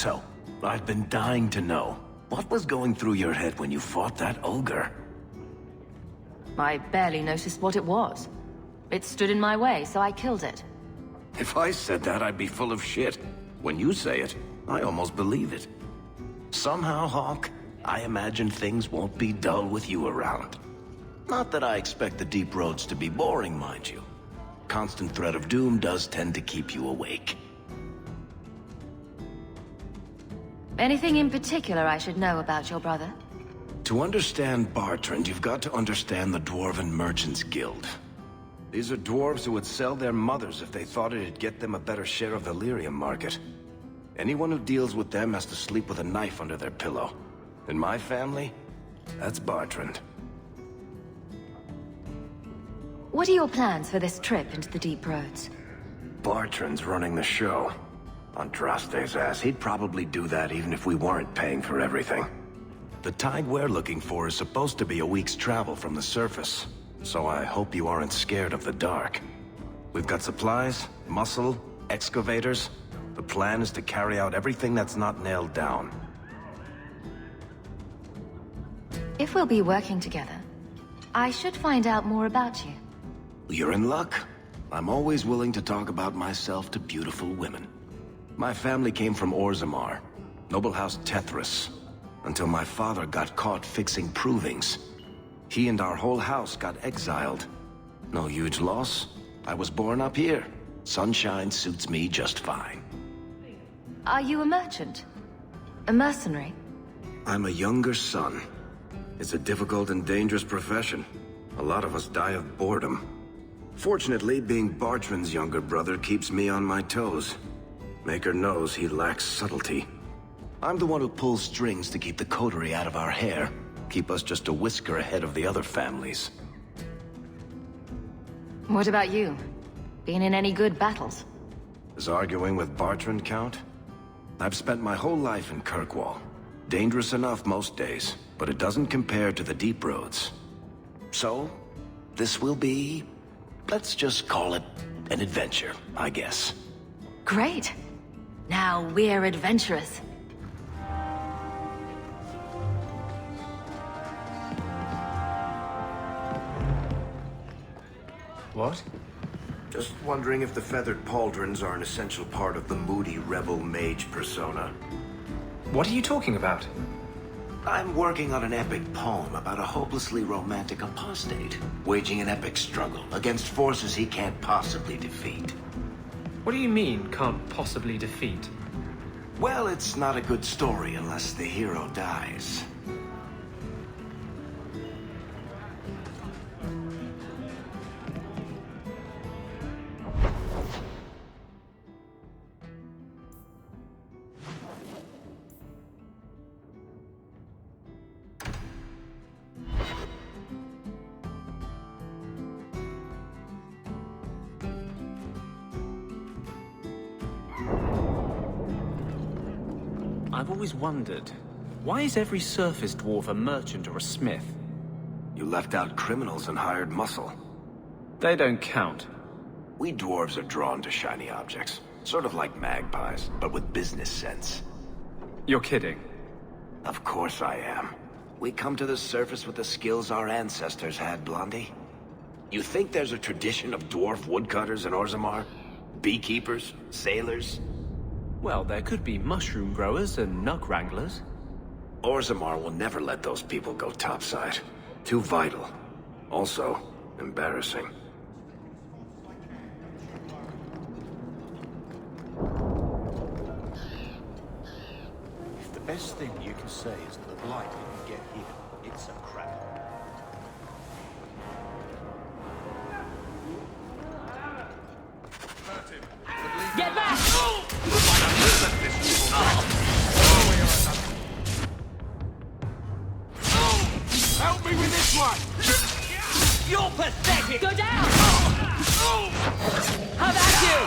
So, I've been dying to know, what was going through your head when you fought that ogre? I barely noticed what it was. It stood in my way, so I killed it. If I said that, I'd be full of shit. When you say it, I almost believe it. Somehow, Hawk, I imagine things won't be dull with you around. Not that I expect the deep roads to be boring, mind you. Constant threat of doom does tend to keep you awake. Anything in particular I should know about your brother? To understand Bartrand, you've got to understand the Dwarven Merchants Guild. These are dwarves who would sell their mothers if they thought it'd get them a better share of the lyrium market. Anyone who deals with them has to sleep with a knife under their pillow. In my family, that's Bartrand. What are your plans for this trip into the deep roads? Bartrand's running the show. Andraste's ass, he'd probably do that even if we weren't paying for everything. The tide we're looking for is supposed to be a week's travel from the surface, so I hope you aren't scared of the dark. We've got supplies, muscle, excavators. The plan is to carry out everything that's not nailed down. If we'll be working together, I should find out more about you. You're in luck. I'm always willing to talk about myself to beautiful women. My family came from Orzammar, noble house Tethras, until my father got caught fixing provings. He and our whole house got exiled. No huge loss. I was born up here. Sunshine suits me just fine. Are you a merchant? A mercenary? I'm a younger son. It's a difficult and dangerous profession. A lot of us die of boredom. Fortunately, being Bartrand's younger brother keeps me on my toes. Maker knows he lacks subtlety. I'm the one who pulls strings to keep the coterie out of our hair. Keep us just a whisker ahead of the other families. What about you? Been in any good battles? Does arguing with Bartrand count? I've spent my whole life in Kirkwall. Dangerous enough most days, but it doesn't compare to the deep roads. So, this will be... let's just call it an adventure, I guess. Great. Now we're adventurous. What? Just wondering if the feathered pauldrons are an essential part of the moody rebel mage persona. What are you talking about? I'm working on an epic poem about a hopelessly romantic apostate, waging an epic struggle against forces he can't possibly defeat. What do you mean, can't possibly defeat? Well, it's not a good story unless the hero dies. I've always wondered, why is every surface dwarf a merchant or a smith? You left out criminals and hired muscle. They don't count. We dwarves are drawn to shiny objects. Sort of like magpies, but with business sense. You're kidding. Of course I am. We come to the surface with the skills our ancestors had, Blondie. You think there's a tradition of dwarf woodcutters in Orzammar? Beekeepers? Sailors? Well, there could be mushroom growers and nug wranglers. Orzammar will never let those people go topside. Too vital. Also, embarrassing. If the best thing you can say is that the Blight didn't get here, it's a crap. Get back! Help me with this one! You're pathetic! Go down! How about you?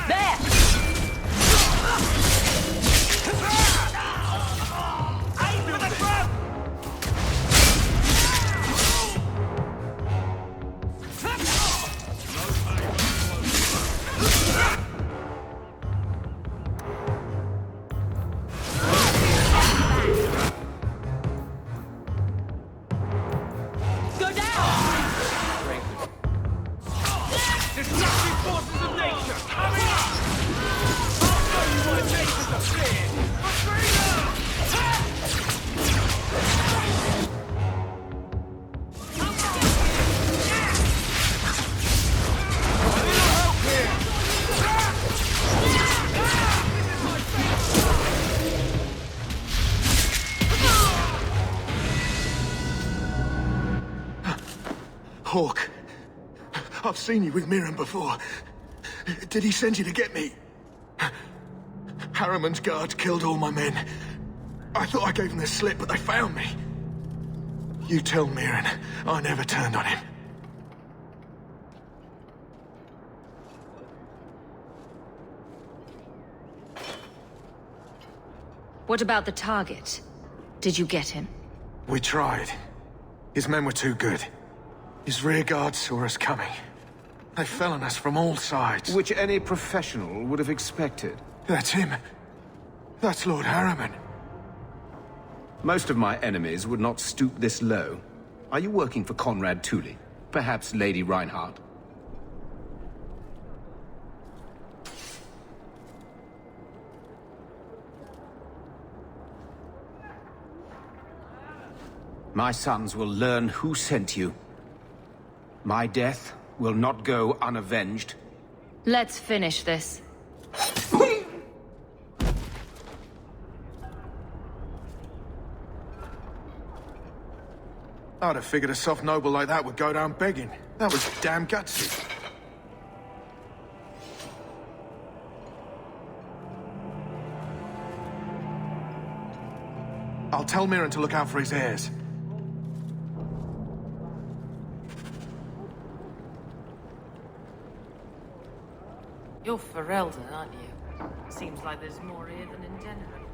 There! Hawk. I've seen you with Mirren before. Did he send you to get me? Harriman's guards killed all my men. I thought I gave them the slip, but they found me. You tell Mirren I never turned on him. What about the target? Did you get him? We tried. His men were too good. His rear guard saw us coming. They fell on us from all sides. Which any professional would have expected. That's him. That's Lord Harriman. Most of my enemies would not stoop this low. Are you working for Conrad Tooley? Perhaps Lady Reinhardt? My sons will learn who sent you. My death will not go unavenged. Let's finish this. I'd have figured a soft noble like that would go down begging. That was damn gutsy. I'll tell Mirren to look out for his heirs. You're Ferelden, aren't you? Seems like there's more here than in general.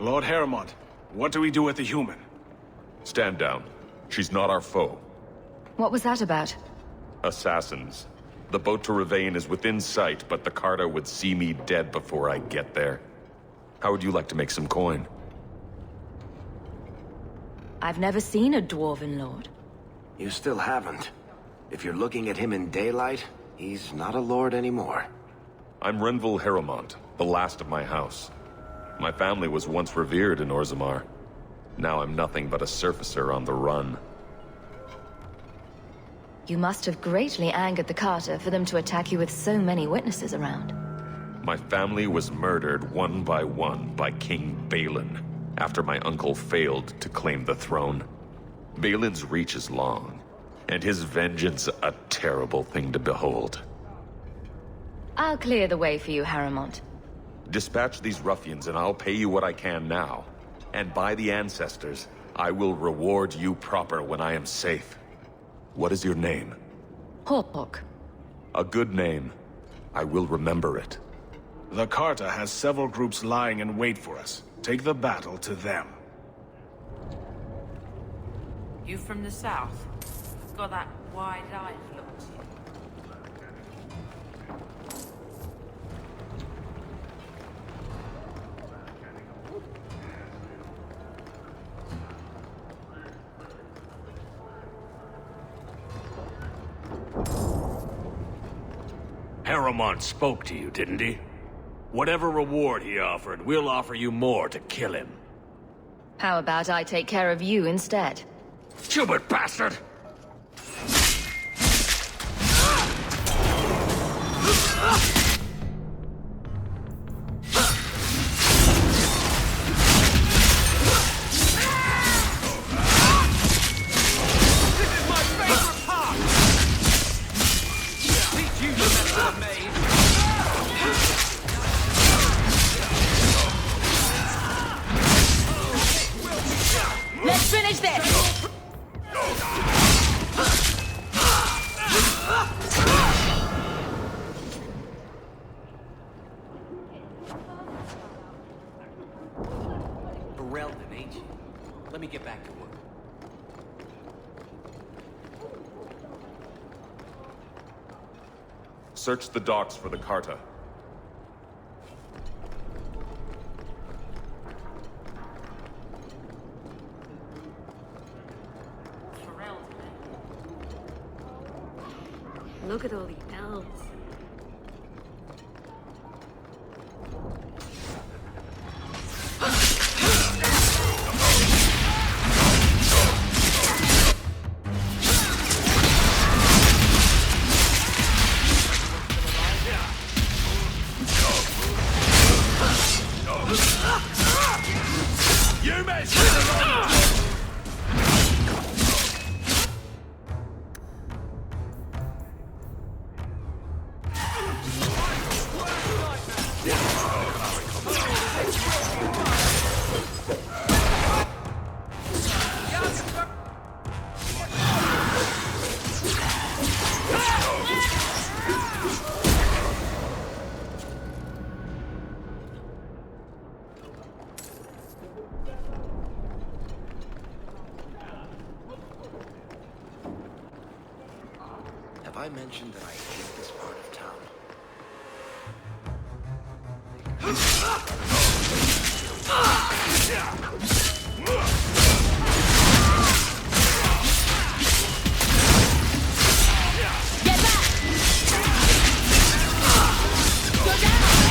Lord Harrimont, what do we do with the human? Stand down. She's not our foe. What was that about? Assassins. The boat to Ravane is within sight, but the Carta would see me dead before I get there. How would you like to make some coin? I've never seen a Dwarven Lord. You still haven't. If you're looking at him in daylight, he's not a lord anymore. I'm Renville Harrimont, the last of my house. My family was once revered in Orzammar. Now I'm nothing but a surfacer on the run. You must have greatly angered the Carter for them to attack you with so many witnesses around. My family was murdered one by King Balin, after my uncle failed to claim the throne. Balin's reach is long, and his vengeance a terrible thing to behold. I'll clear the way for you, Harrimont. Dispatch these ruffians and I'll pay you what I can now. And by the ancestors, I will reward you proper when I am safe. What is your name? Horpok. A good name. I will remember it. The Carta has several groups lying in wait for us. Take the battle to them. You from the south? Got that wide-eyed look to you. Harrimont spoke to you, didn't he? Whatever reward he offered, we'll offer you more to kill him. How about I take care of you instead? Schubert bastard! Let's finish this! Berelden, ain't you? Let me get back to work. Search the docks for the Carta. Look at all the elves. You mess Have I mentioned that I hate this part of town? Get back! Go down!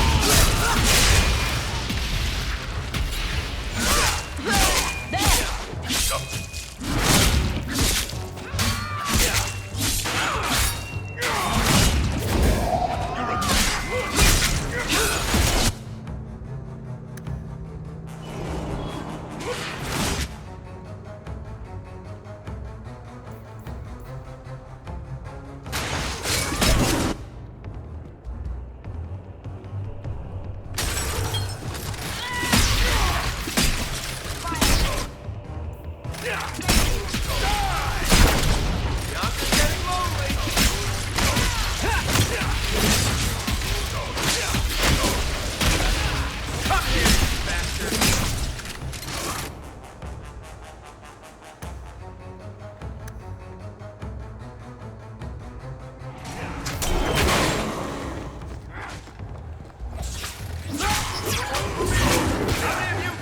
My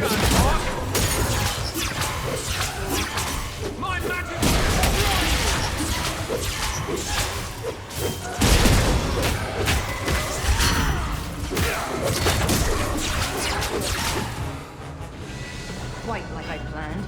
magic! Quite like I planned.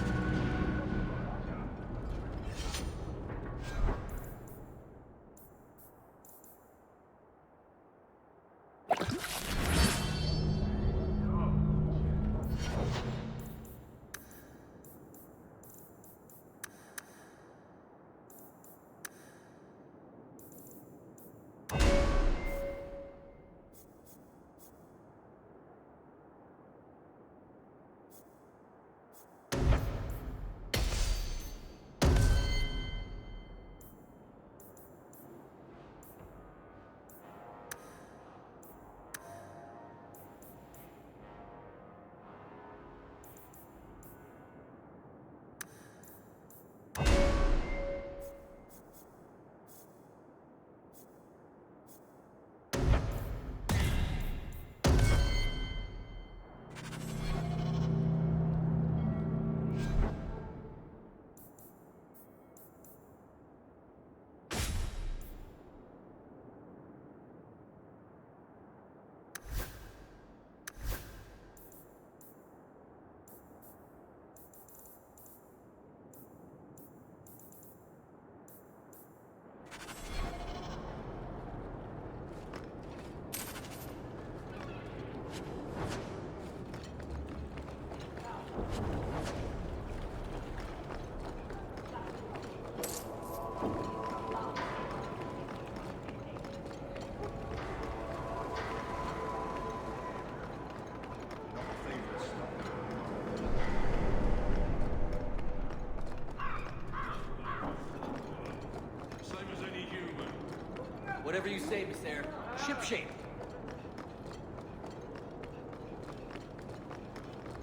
Whatever you say, Miss Air. Ship shape.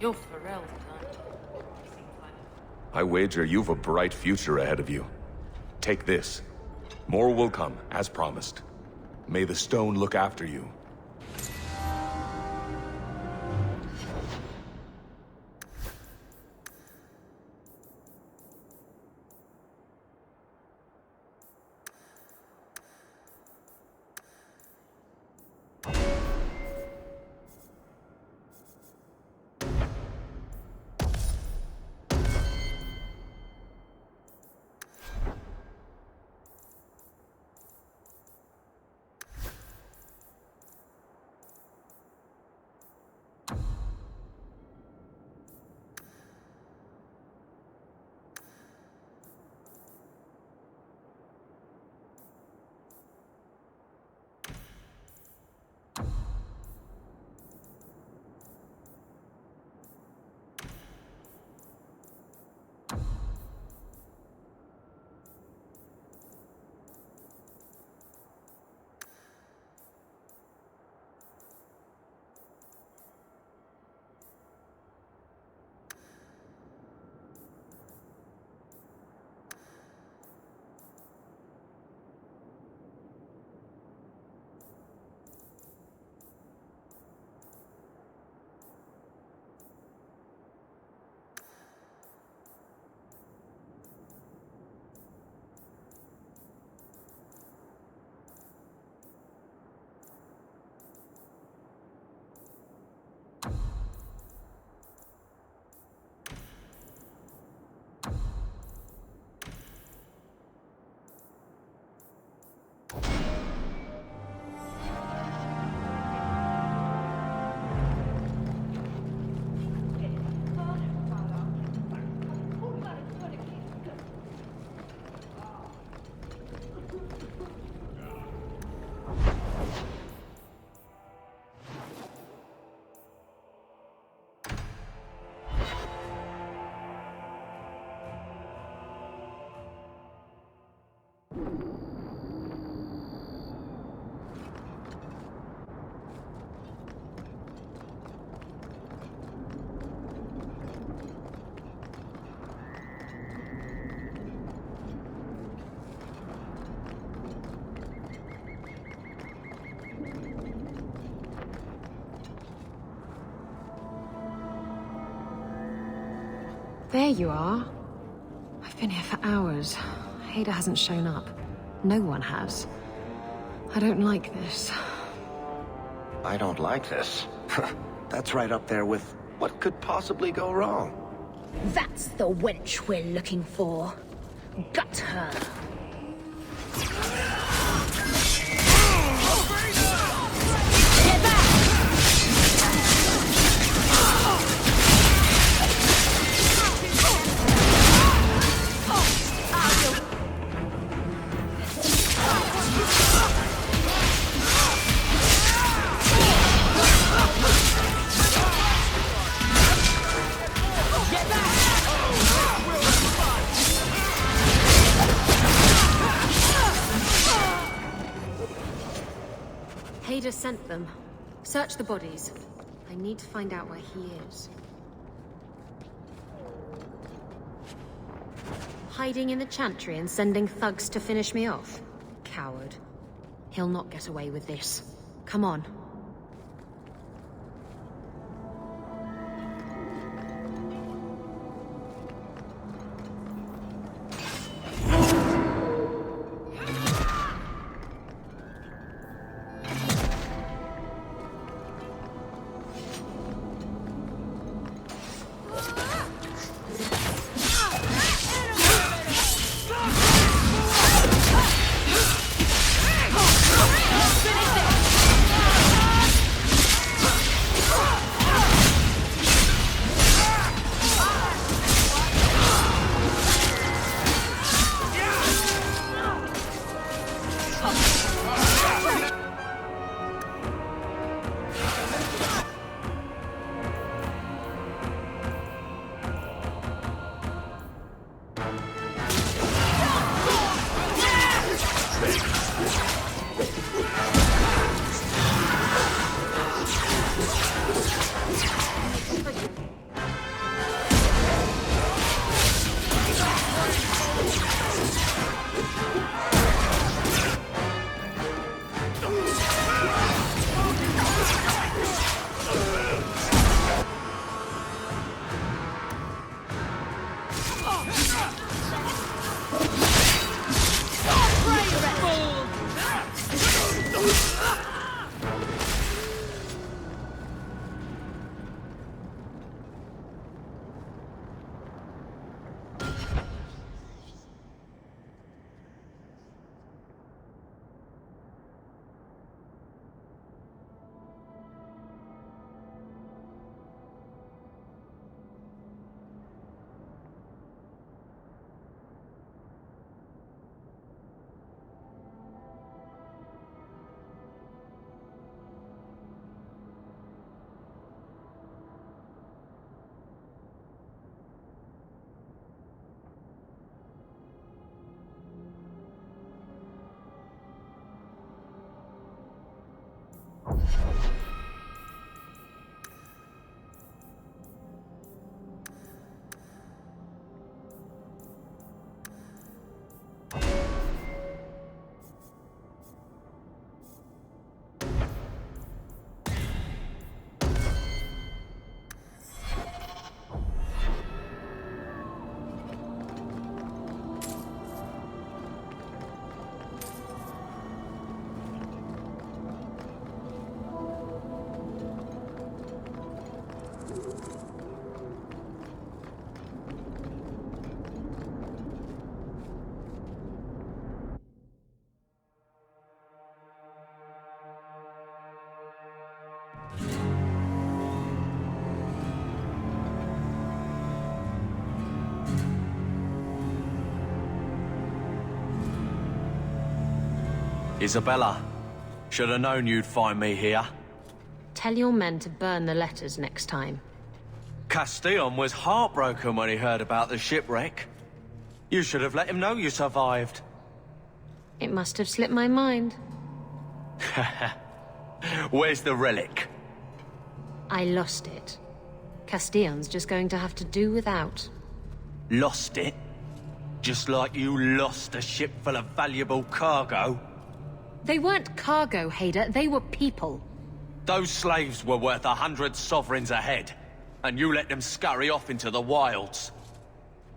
You're Pharrell tonight. I wager you've a bright future ahead of you. Take this. More will come, as promised. May the stone look after you. There you are. I've been here for hours. Hader hasn't shown up. No one has. I don't like this. I don't like this. That's right up there with what could possibly go wrong. That's the wench we're looking for. Gut her. Get back! Hader sent them. Search the bodies. I need to find out where he is. Hiding in the chantry and sending thugs to finish me off? Coward. He'll not get away with this. Come on. Isabella, should have known you'd find me here. Tell your men to burn the letters next time. Castillon was heartbroken when he heard about the shipwreck. You should have let him know you survived. It must have slipped my mind. Where's the relic? I lost it. Castillon's just going to have to do without. Lost it? Just like you lost a ship full of valuable cargo? They weren't cargo, Hader. They were people. Those slaves were worth 100 sovereigns a head, and you let them scurry off into the wilds.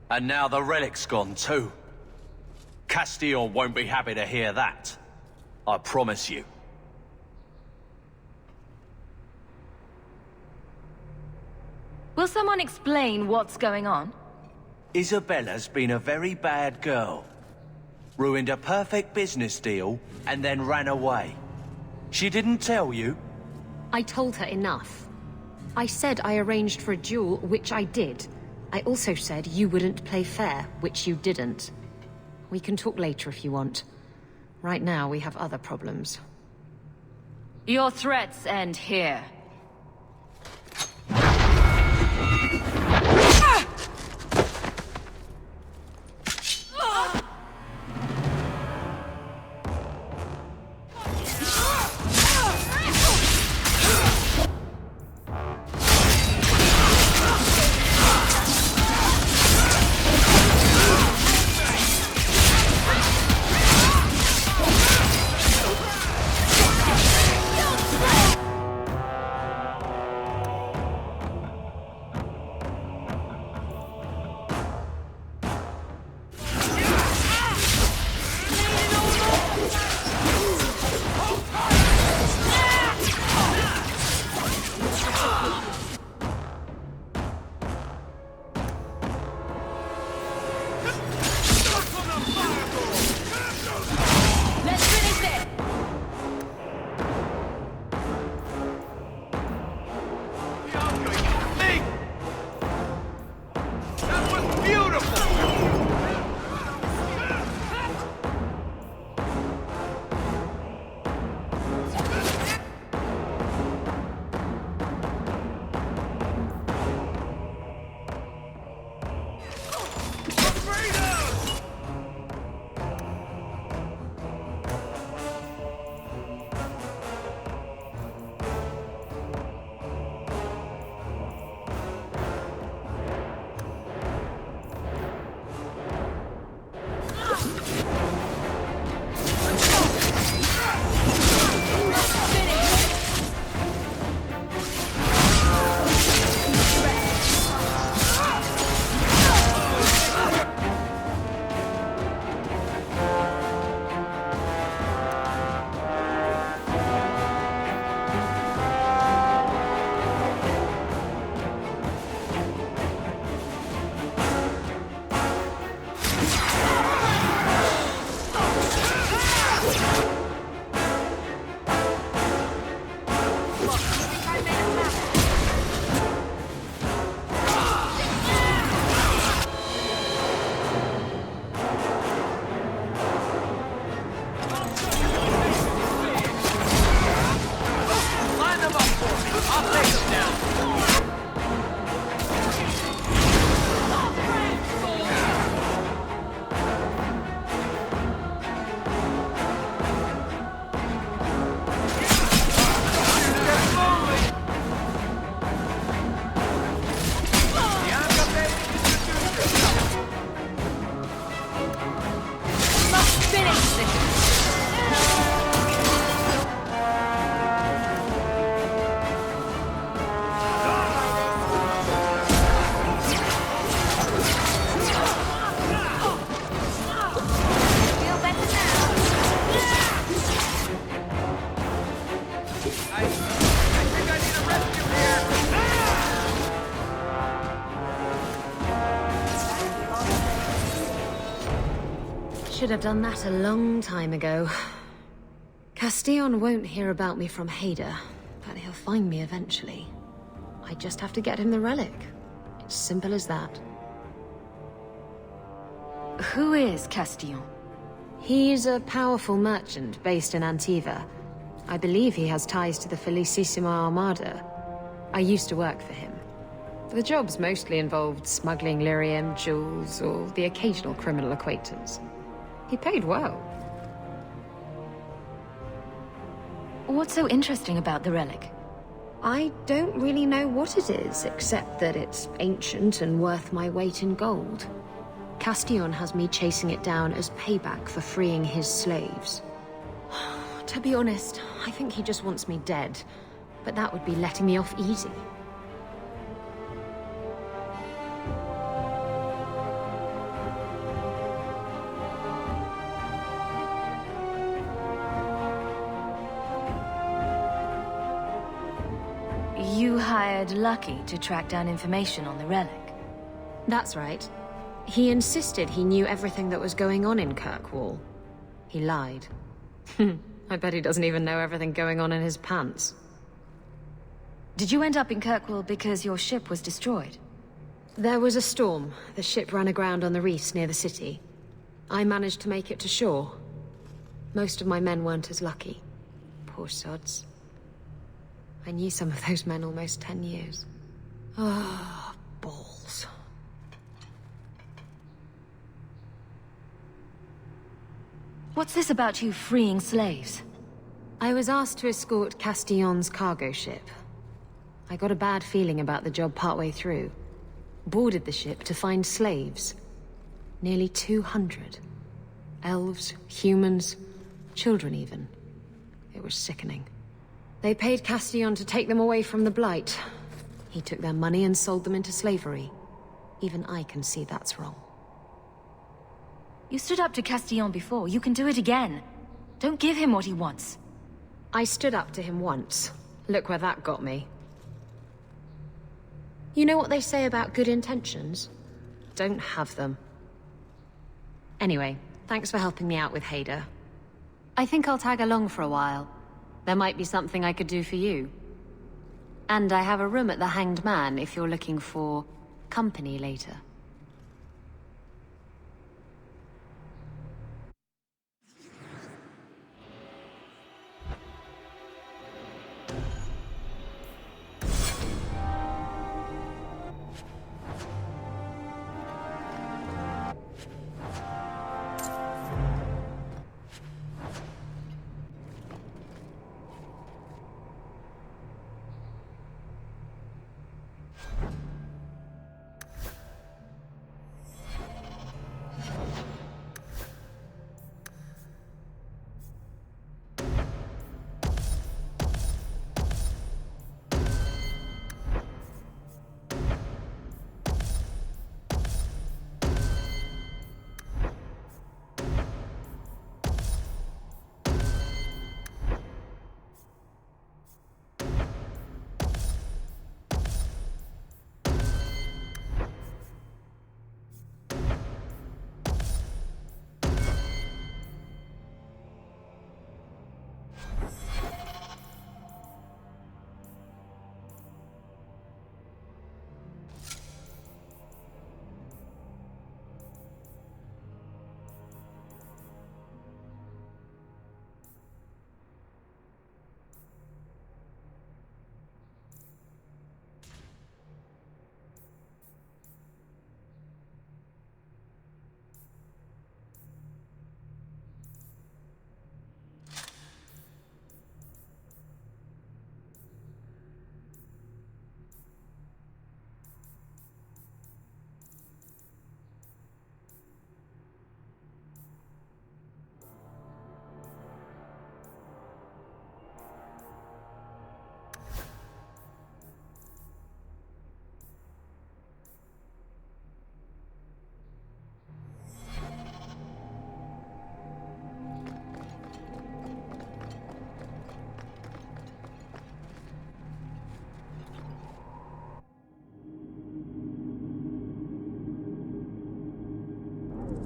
And now the relic's gone too. Castillon won't be happy to hear that. I promise you. Will someone explain what's going on? Isabella's been a very bad girl. Ruined a perfect business deal and then ran away. She didn't tell you? I told her enough. I said I arranged for a duel, which I did. I also said you wouldn't play fair, which you didn't. We can talk later if you want. Right now, we have other problems. Your threats end here. Should have done that a long time ago. Castillon won't hear about me from Hader, but he'll find me eventually. I just have to get him the relic. It's simple as that. Who is Castillon? He's a powerful merchant based in Antiva. I believe he has ties to the Felicissima Armada. I used to work for him. The jobs mostly involved smuggling lyrium, jewels, or the occasional criminal acquaintance. He paid well. What's so interesting about the relic? I don't really know what it is, except that it's ancient and worth my weight in gold. Castillon has me chasing it down as payback for freeing his slaves. To be honest, I think he just wants me dead, but that would be letting me off easy. You hired Lucky to track down information on the relic. That's right. He insisted he knew everything that was going on in Kirkwall. He lied. I bet he doesn't even know everything going on in his pants. Did you end up in Kirkwall because your ship was destroyed? There was a storm. The ship ran aground on the reefs near the city. I managed to make it to shore. Most of my men weren't as lucky. Poor sods. I knew some of those men almost 10 years. Ah, balls. What's this about you freeing slaves? I was asked to escort Castillon's cargo ship. I got a bad feeling about the job partway through. Boarded the ship to find slaves. Nearly 200. Elves, humans, children even. It was sickening. They paid Castillon to take them away from the Blight. He took their money and sold them into slavery. Even I can see that's wrong. You stood up to Castillon before. You can do it again. Don't give him what he wants. I stood up to him once. Look where that got me. You know what they say about good intentions? Don't have them. Anyway, thanks for helping me out with Hader. I think I'll tag along for a while. There might be something I could do for you. And I have a room at the Hanged Man if you're looking for company later.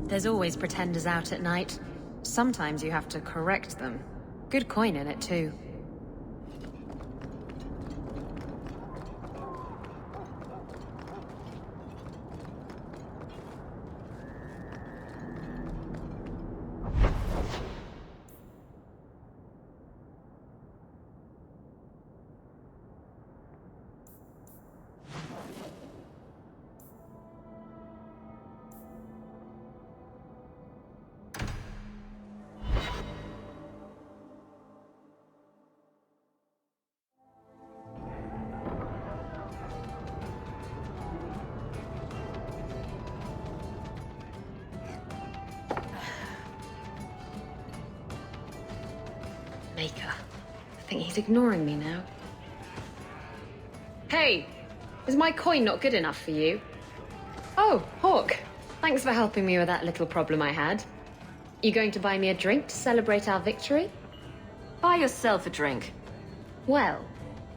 There's always pretenders out at night. Sometimes you have to correct them. Good coin in it, too. Maker. I think he's ignoring me now. Hey! Is my coin not good enough for you? Oh, Hawk. Thanks for helping me with that little problem I had. You going to buy me a drink to celebrate our victory? Buy yourself a drink. Well,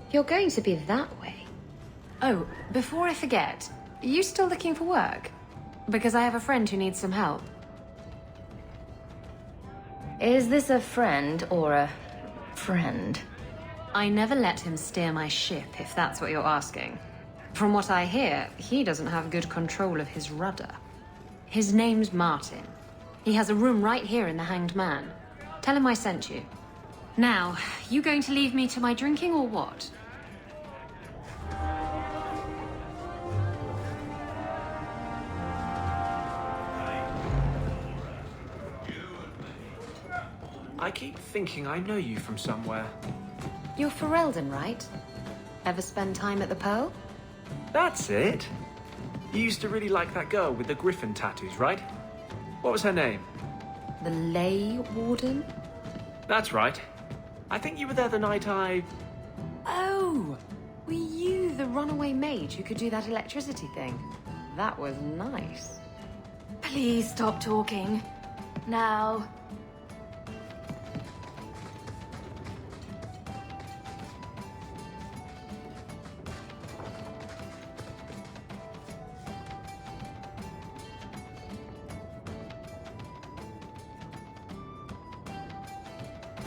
if you're going to be that way, Oh, before I forget, are you still looking for work? Because I have a friend who needs some help. Is this a friend or a friend? I never let him steer my ship, if that's what you're asking. From what I hear, he doesn't have good control of his rudder. His name's Martin. He has a room right here in the Hanged Man. Tell him I sent you. Now, you going to leave me to my drinking or what? I keep thinking I know you from somewhere. You're Ferelden, right? Ever spend time at the Pearl? That's it. You used to really like that girl with the griffin tattoos, right? What was her name? The Ley Warden? That's right. I think you were there the night I... Oh! Were you the runaway mage who could do that electricity thing? That was nice. Please stop talking. Now.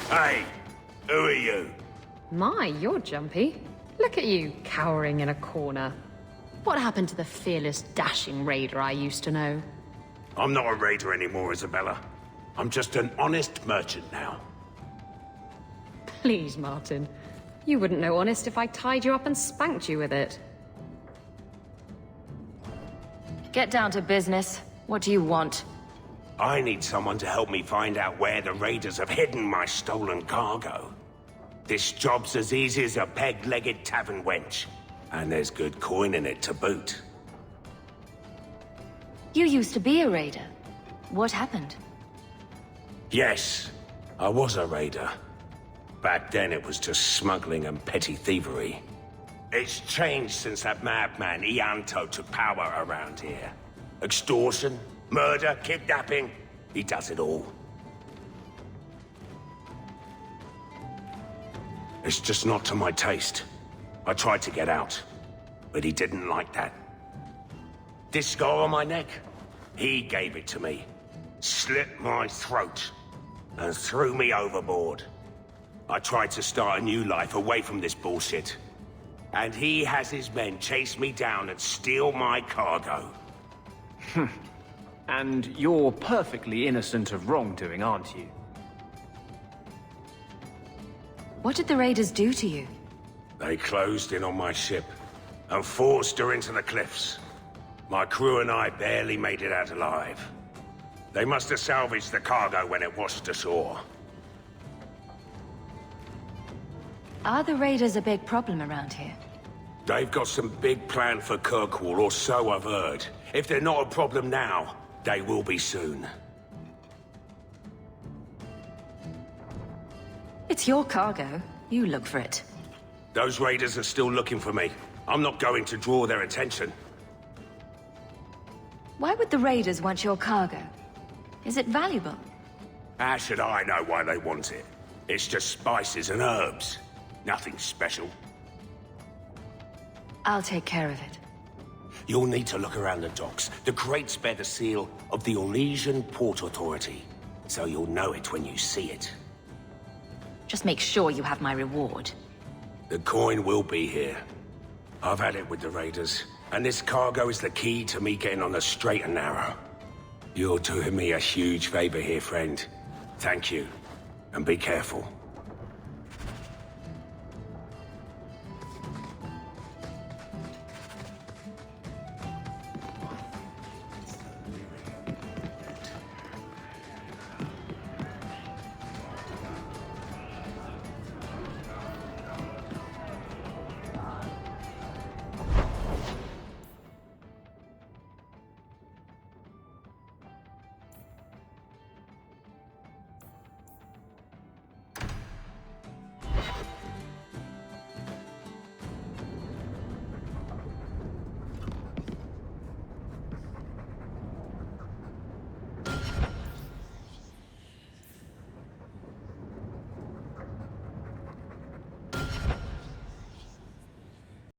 Hey, who are you? My, you're jumpy. Look at you, cowering in a corner. What happened to the fearless, dashing raider I used to know? I'm not a raider anymore, Isabella. I'm just an honest merchant now. Please, Martin. You wouldn't know honest if I tied you up and spanked you with it. Get down to business. What do you want? I need someone to help me find out where the raiders have hidden my stolen cargo. This job's as easy as a peg-legged tavern wench. And there's good coin in it to boot. You used to be a raider. What happened? Yes, I was a raider. Back then it was just smuggling and petty thievery. It's changed since that madman Ianto took power around here. Extortion, murder, kidnapping. He does it all. It's just not to my taste. I tried to get out, but he didn't like that. This scar on my neck, he gave it to me. Slit my throat and threw me overboard. I tried to start a new life away from this bullshit. And he has his men chase me down and steal my cargo. And you're perfectly innocent of wrongdoing, aren't you? What did the raiders do to you? They closed in on my ship and forced her into the cliffs. My crew and I barely made it out alive. They must have salvaged the cargo when it washed ashore. Are the raiders a big problem around here? They've got some big plan for Kirkwall, or so I've heard. If they're not a problem now, they will be soon. It's your cargo. You look for it. Those raiders are still looking for me. I'm not going to draw their attention. Why would the raiders want your cargo? Is it valuable? How should I know why they want it? It's just spices and herbs. Nothing special. I'll take care of it. You'll need to look around the docks. The crates bear the seal of the Orlesian Port Authority, so you'll know it when you see it. Just make sure you have my reward. The coin will be here. I've had it with the raiders, and this cargo is the key to me getting on the straight and narrow. You're doing me a huge favor here, friend. Thank you, and be careful.